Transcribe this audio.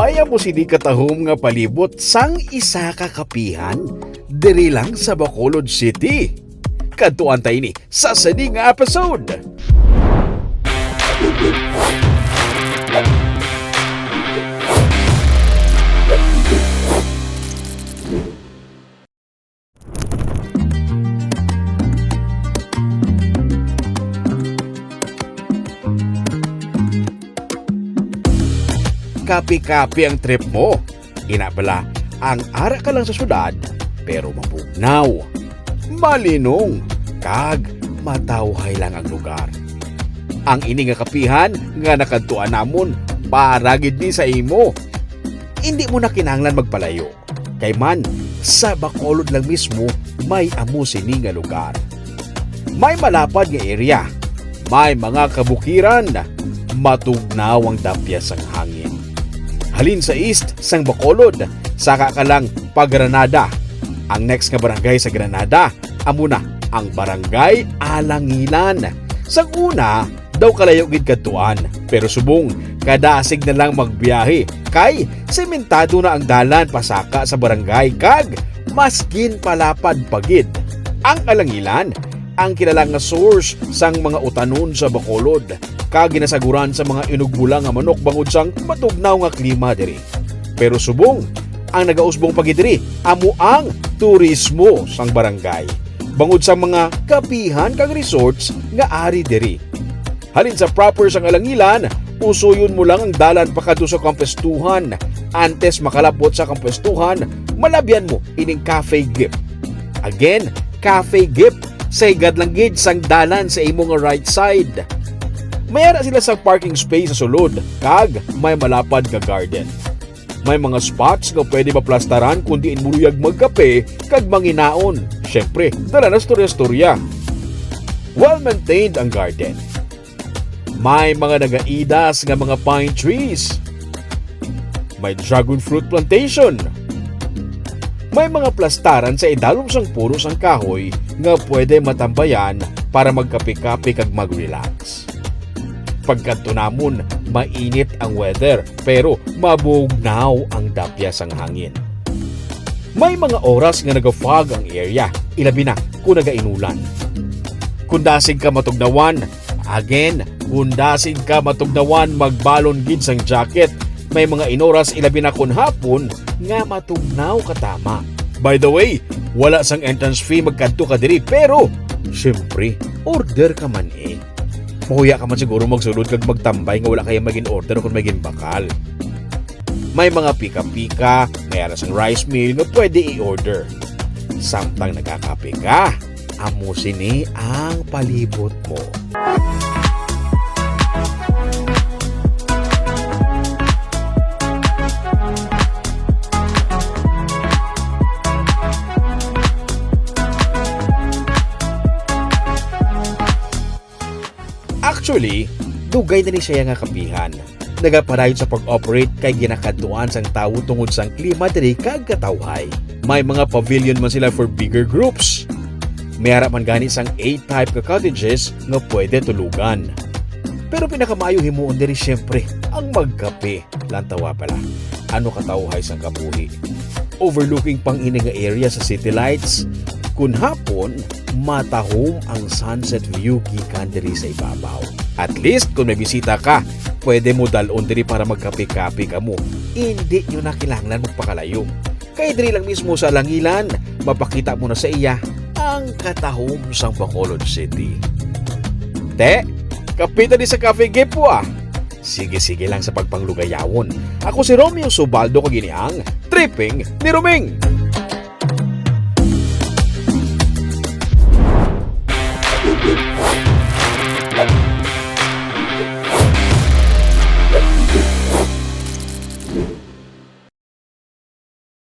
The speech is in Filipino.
May amo sini katahom nga palibot sang isa ka kapihan diri lang sa Bacolod City. Kadtuan tayo ni sa sini nga episode. Kapi-kapi ang trip mo. Inabala, ang ara ka lang sa syudad, pero mabugnaw, malinong, kag matawhay lang ang lugar. Ang ini nga kapihan nga nakadtuan namon para gid ni sa imo. Hindi mo na kinahanglan magpalayo. Kay man, sa Bacolod lang mismo may amo sini nga lugar. May malapad nga area, may mga kabukiran, matugnaw ang dapya sang hangin. Halin sa east sang Bacolod, saka ka lang pa Granada. Ang next nga barangay sa Granada, amo na ang Barangay Alangilan. Sang una, daw kalayo gid kadtuan, pero subong kadasig na lang magbiyahe kay sementado na ang dalan pasaka sa barangay kag maskin palapad pagid. Ang Alangilan ang kilalang nga source sang mga utanon sa Bacolod kag ginasaguran sa mga inugbula nga manok bangod sang matugnaw nga klima diri. Pero subong ang nagausbong pagid diri amo ang turismo sang barangay bangod sa mga kapihan kag resorts nga ari diri. Halin sa proper sang Alangilan, usuyon mo lang ang dalan pakadto sa kampestuhan. Antes makalapot sa kampestuhan, malabyan mo ining Cafe Gip. Again, Cafe Gip sa higad lang gid sang dalan sa imo nga right side. Mayara sila sa parking space sa sulod, kag may malapad nga garden. May mga spots nga pwede maplastaran kung diin muluyag magkape kag manginaon. Syempre, dala na storya-storya. Well-maintained ang garden. May mga nagaidas nga mga pine trees. May dragon fruit plantation. May mga plastaran sa idalom sang puro sang kahoy nga pwede matambayan para magkape-kape kag mag-relax. Pagkanto namon, mainit ang weather pero mabugnaw ang dapya sang hangin. May mga oras nga naga-fog ang area, ilabi na kung nagainulan. Kundasig ka matugnawan, kundasig ka matugnawan magbalon gid sang jacket. May mga inoras ilabi na kun hapon nga matugnaw katama. By the way, wala sang entrance fee magkadto ka diri pero syempre, order ka man eh. Mahuya ka man siguro magsulod kag magtambay nga wala kaya magin order kung magin bakal. May mga pika-pika, may aras ang rice meal nga pwede i-order. Samtang nagkakape ka, amo sini ang palibot mo. Actually, dugay na ni siya nga kapihan. Nagapadayon sa pag-operate kay ginakadtuan sang tawo tungod sang klima diri kag katawhay. May mga pavilion man sila for bigger groups. May harap man gani sang A-type ka cottages nga pwede tulugan. Pero pinakamayo himuon diri syempre ang magkape. Lantawa pala. Ano katawhay sang kabuhi? Overlooking pang ini nga area sa city lights. Kun hapon, matahom ang sunset view gikan diri sa ibabaw. At least kung may bisita ka, pwede mo dalon diri para magkape-kape ka mo. Hindi nyo na kailangan magpakalayo. Kaya diri lang mismo sa Alangilan, mapakita mo na sa iya ang katahom sang Bacolod City. Te, kapita di sa Cafe Gipo ah. Sige lang sa pagpanglugayawon. Ako si Romeo Subaldo kagini ang Tripping ni Roming.